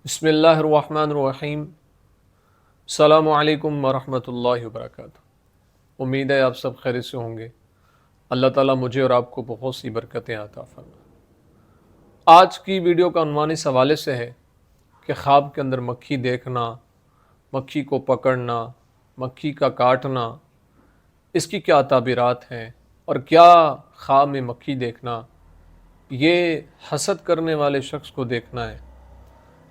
بسم اللہ الرحمن الرحیم۔ السلام علیکم ورحمۃ اللہ وبرکاتہ۔ امید ہے آپ سب خیریت سے ہوں گے۔ اللہ تعالیٰ مجھے اور آپ کو بہت سی برکتیں عطا فرمائے۔ آج کی ویڈیو کا عنوان اس حوالے سے ہے کہ خواب کے اندر مکھی دیکھنا، مکھی کو پکڑنا، مکھی کا کاٹنا، اس کی کیا تعبیرات ہیں، اور کیا خواب میں مکھی دیکھنا یہ حسد کرنے والے شخص کو دیکھنا ہے۔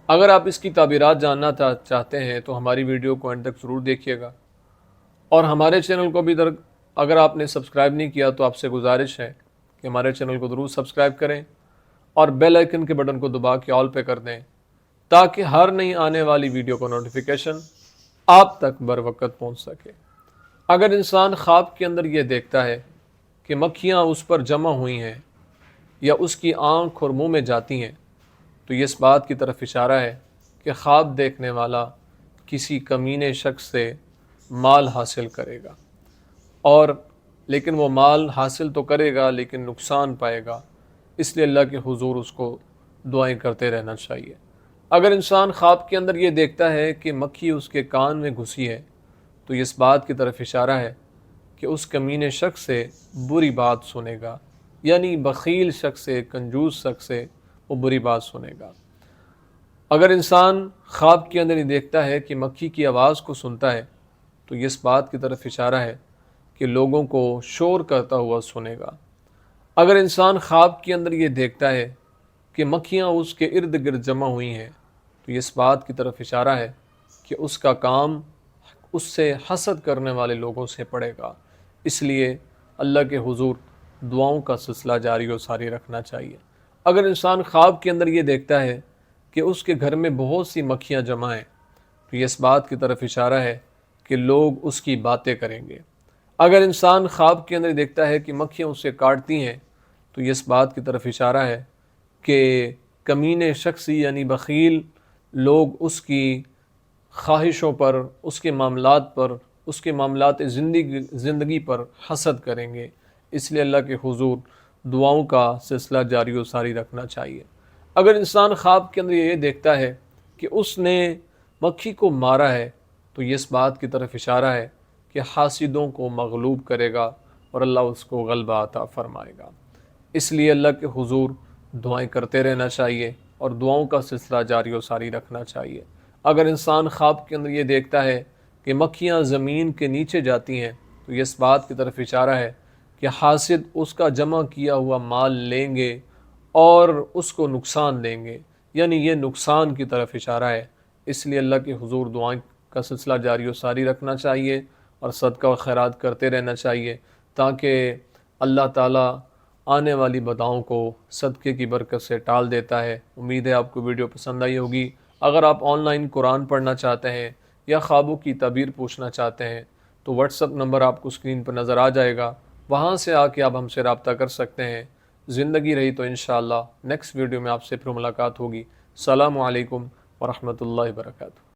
اگر آپ اس کی تعبیرات جاننا چاہتے ہیں تو ہماری ویڈیو کو اینڈ تک ضرور دیکھیے گا، اور ہمارے چینل کو بھی اگر آپ نے سبسکرائب نہیں کیا تو آپ سے گزارش ہے کہ ہمارے چینل کو ضرور سبسکرائب کریں اور بیل آئیکن کے بٹن کو دبا کے آل پہ کر دیں تاکہ ہر نئی آنے والی ویڈیو کا نوٹیفیکیشن آپ تک بر وقت پہنچ سکے۔ اگر انسان خواب کے اندر یہ دیکھتا ہے کہ مکھیاں اس پر جمع ہوئی ہیں یا اس کی آنکھ اور منہ میں جاتی ہیں تو یہ اس بات کی طرف اشارہ ہے کہ خواب دیکھنے والا کسی کمینے شخص سے مال حاصل کرے گا، لیکن وہ مال حاصل تو کرے گا لیکن نقصان پائے گا، اس لیے اللہ کے حضور اس کو دعائیں کرتے رہنا چاہیے۔ اگر انسان خواب کے اندر یہ دیکھتا ہے کہ مکھی اس کے کان میں گھسی ہے تو یہ اس بات کی طرف اشارہ ہے کہ اس کمینے شخص سے بری بات سنے گا، یعنی بخیل شخص سے، کنجوس شخص سے وہ بری بات سنے گا۔ اگر انسان خواب کے اندر یہ دیکھتا ہے کہ مکھی کی آواز کو سنتا ہے تو یہ اس بات کی طرف اشارہ ہے کہ لوگوں کو شور کرتا ہوا سنے گا۔ اگر انسان خواب کے اندر یہ دیکھتا ہے کہ مکھیاں اس کے ارد گرد جمع ہوئی ہیں تو یہ اس بات کی طرف اشارہ ہے کہ اس کا کام اس سے حسد کرنے والے لوگوں سے پڑے گا، اس لیے اللہ کے حضور دعاؤں کا سلسلہ جاری و ساری رکھنا چاہیے۔ اگر انسان خواب کے اندر یہ دیکھتا ہے کہ اس کے گھر میں بہت سی مکھیاں جمع ہیں تو یہ اس بات کی طرف اشارہ ہے کہ لوگ اس کی باتیں کریں گے۔ اگر انسان خواب کے اندر دیکھتا ہے کہ مکھیاں اسے کاٹتی ہیں تو یہ اس بات کی طرف اشارہ ہے کہ کمینے شخصی یعنی بخیل لوگ اس کی خواہشوں پر، اس کے معاملات پر، اس کے معاملات زندگی پر حسد کریں گے، اس لیے اللہ کے حضور دعاؤں کا سلسلہ جاری و ساری رکھنا چاہیے۔ اگر انسان خواب کے اندر یہ دیکھتا ہے کہ اس نے مکھی کو مارا ہے تو یہ اس بات کی طرف اشارہ ہے کہ حاسدوں کو مغلوب کرے گا اور اللہ اس کو غلبہ عطا فرمائے گا، اس لیے اللہ کے حضور دعائیں کرتے رہنا چاہیے اور دعاؤں کا سلسلہ جاری و ساری رکھنا چاہیے۔ اگر انسان خواب کے اندر یہ دیکھتا ہے کہ مکھیاں زمین کے نیچے جاتی ہیں تو یہ اس بات کی طرف اشارہ ہے کہ حاسد اس کا جمع کیا ہوا مال لیں گے اور اس کو نقصان دیں گے، یعنی یہ نقصان کی طرف اشارہ ہے، اس لیے اللہ کے حضور دعائیں کا سلسلہ جاری و ساری رکھنا چاہیے اور صدقہ و خیرات کرتے رہنا چاہیے تاکہ اللہ تعالیٰ آنے والی بلاؤں کو صدقے کی برکت سے ٹال دیتا ہے۔ امید ہے آپ کو ویڈیو پسند آئی ہوگی۔ اگر آپ آن لائن قرآن پڑھنا چاہتے ہیں یا خوابوں کی تعبیر پوچھنا چاہتے ہیں تو واٹس ایپ نمبر آپ کو اسکرین پر نظر آ جائے گا، وہاں سے آ کے آپ ہم سے رابطہ کر سکتے ہیں۔ زندگی رہی تو انشاءاللہ نیکسٹ ویڈیو میں آپ سے پھر ملاقات ہوگی۔ السلام علیکم ورحمۃ اللہ وبرکاتہ۔